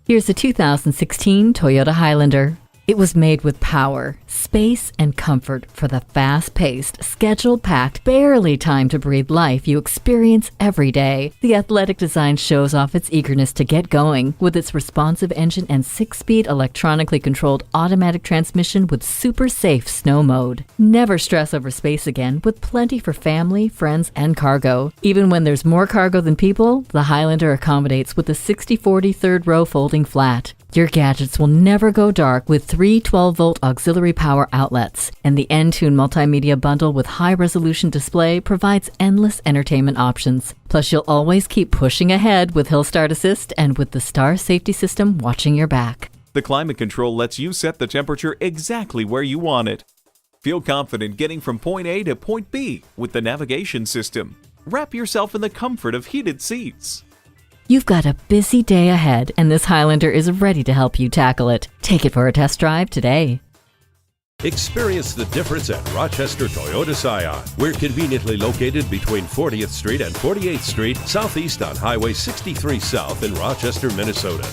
Here's a 2016 Toyota Highlander. It was made with power, space, and comfort for the fast-paced, schedule-packed, barely time-to-breathe life you experience every day. The athletic design shows off its eagerness to get going with its responsive engine and 6-speed electronically controlled automatic transmission with super safe snow mode. Never stress over space again with plenty for family, friends, and cargo. Even when there's more cargo than people, the Highlander accommodates with a 60/40 third-row folding flat. Your gadgets will never go dark with 3 12-volt auxiliary power outlets, and the Entune multimedia bundle with high-resolution display provides endless entertainment options. Plus, you'll always keep pushing ahead with Hill Start Assist and with the Star Safety System watching your back. The climate control lets you set the temperature exactly where you want it. Feel confident getting from point A to point B with the navigation system. Wrap yourself in the comfort of heated seats. You've got a busy day ahead, and this Highlander is ready to help you tackle it. Take it for a test drive today. Experience the difference at Rochester Toyota Scion. We're conveniently located between 40th Street and 48th Street, southeast on Highway 63 South in Rochester, Minnesota.